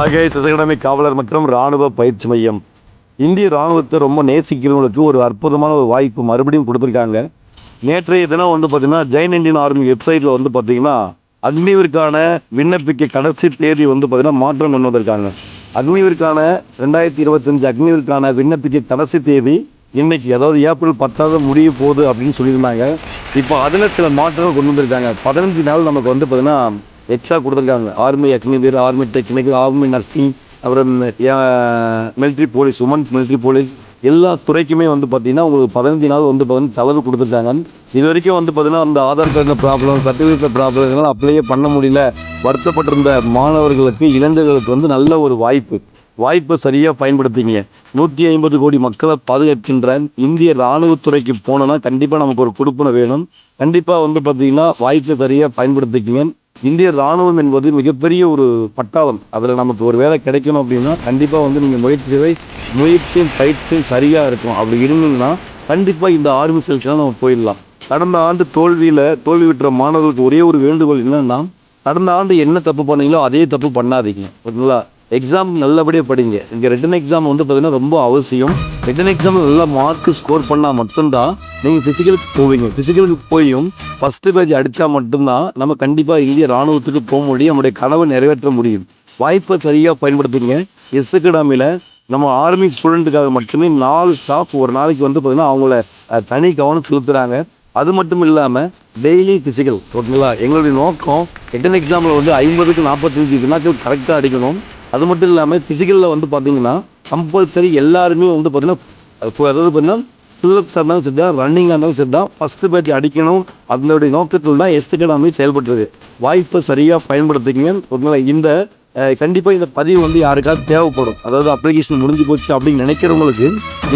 ஆகே திசைக்கிழமை காவலர் மற்றும் இராணுவ பயிற்சி மையம் இந்திய இராணுவத்தை ரொம்ப நேசிக்கிறவங்களுக்கு ஒரு அற்புதமான ஒரு வாய்ப்பு மறுபடியும் கொடுத்துருக்காங்க. நேற்றைய தினம் பார்த்தீங்கன்னா ஜெயின் இண்டியன் ஆர்மி வெப்சைட்டில் பார்த்தீங்கன்னா அக்னிவிற்கான விண்ணப்பிக்க கடைசி தேதி பார்த்தீங்கன்னா மாற்றம் கொண்டு வந்திருக்காங்க. அக்னிவிற்கான 2025 அக்னிவிற்கான விண்ணப்பிக்க கடைசி தேதி இன்னைக்கு, அதாவது ஏப்ரல் 10 முடிய போகுது அப்படின்னு சொல்லியிருந்தாங்க. இப்போ அதில் சில மாற்றங்கள் கொண்டு வந்திருக்காங்க. 15 நாள் நமக்கு பார்த்தீங்கன்னா எக்ஸ்ட்ரா கொடுத்துருக்காங்க. Army Agniveer, army technical, army nursing, அப்புறம் military police, women's military police எல்லா துறைக்குமே பார்த்தீங்கன்னா உங்களுக்கு 15 நாள் பார்த்தீங்கன்னா தளர்வு கொடுத்துருக்காங்க. இது வரைக்கும் பார்த்தீங்கன்னா அந்த ஆதார் கார்டில் ப்ராப்ளம், சர்டிஃபிகேட் ப்ராப்ளம் இதெல்லாம் அப்ளையே பண்ண முடியல வருத்தப்பட்டிருந்த மாணவர்களுக்கு, இளைஞர்களுக்கு நல்ல ஒரு வாய்ப்பை சரியாக பயன்படுத்திங்க. 150 கோடி மக்களை பாதுகாக்கின்ற இந்திய இராணுவத்துறைக்கு போனோன்னா கண்டிப்பாக நமக்கு ஒரு கொடுப்பனை வேணும். கண்டிப்பாக பார்த்தீங்கன்னா வாய்ப்பை சரியாக பயன்படுத்திக்கிங்க. இந்திய இராணுவம் என்பது மிகப்பெரிய ஒரு பட்டாளம். அதில் நமக்கு ஒரு வேலை கிடைக்கணும் அப்படின்னா கண்டிப்பாக நீங்கள் முயற்சியும் பயிற்சியும் சரியாக இருக்கும். அப்படி இருந்தீங்கன்னா கண்டிப்பாக இந்த ஆர்மி செலக்ஷனாக நம்ம போயிடலாம். கடந்த ஆண்டு தோல்வி விட்டுற மாணவர்களுக்கு ஒரே ஒரு வேண்டுகோள் என்னன்னா, கடந்த ஆண்டு என்ன தப்பு பண்ணீங்களோ அதே தப்பு பண்ணாதீங்க. ஓகேங்களா? எக்ஸாம் நல்லபடியாக படிங்க. இங்கே ரிட்டன் எக்ஸாம் பார்த்தீங்கன்னா ரொம்ப அவசியம். ரிட்டன் எக்ஸாம் நல்லா மார்க்கு ஸ்கோர் பண்ணால் மட்டும்தான் நீங்கள் ஃபிசிக்கலுக்கு போவீங்க. ஃபிசிக்கலுக்கு போயும் ஃபஸ்ட்டு பேஜ் அடித்தா மட்டும்தான் நம்ம கண்டிப்பாக இந்திய இராணுவத்துக்கு போக முடியும், நம்முடைய கனவை நிறைவேற்ற முடியும். வாய்ப்பை சரியாக பயன்படுத்துங்க. அகாடமியில் நம்ம ஆர்மி ஸ்டூடெண்ட்டுக்காக மட்டுமே 4 ஸ்டாஃப் ஒரு நாளைக்கு பார்த்தீங்கன்னா அவங்கள தனி கவனம் செலுத்துகிறாங்க. அது மட்டும் இல்லாமல் டெய்லி ஃபிசிக்கல். ஓகேங்களா? எங்களுடைய நோக்கம் ரிட்டன் எக்ஸாமில் 50க்கு 45 வினாக்கள் கரெக்டாக அடிக்கணும். அது மட்டும் இல்லாமல் ஃபிசிக்கலில் பார்த்தீங்கன்னா கம்பல்சரி எல்லாருமே பார்த்தீங்கன்னா பார்த்தீங்கன்னா ஃபில்லப்ஸாக இருந்தாலும் சரி தான், ரன்னிங்காக இருந்தாலும் சரி தான், ஃபஸ்ட்டு பேட்ச் அடிக்கணும். அதனுடைய நோக்கத்தில் தான் அகாடமி செயல்பட்டுருது. வாய்ப்பை சரியாக பயன்படுத்திக்கங்க. ஓகேங்களா? இந்த கண்டிப்பாக இந்த பதிவு யாருக்காவது தேவைப்படும். அதாவது அப்ளிகேஷன் முடிஞ்சு போச்சு அப்படின்னு நினைக்கிறவங்களுக்கு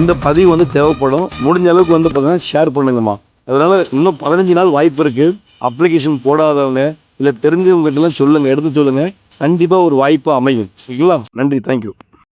இந்த பதிவு தேவைப்படும். முடிஞ்ச அளவுக்கு பார்த்தீங்கன்னா ஷேர் பண்ணுங்கம்மா. அதனால் இன்னும் 15 நாள் வாய்ப்பு இருக்குது. அப்ளிகேஷன் போடாதவங்க இல்லை தெரிஞ்சவங்ககிட்டலாம் சொல்லுங்கள், எடுத்து சொல்லுங்கள். கண்டிப்பாக ஒரு வாய்ப்பு அமையும். ஓகேங்களா? நன்றி, தேங்க்யூ.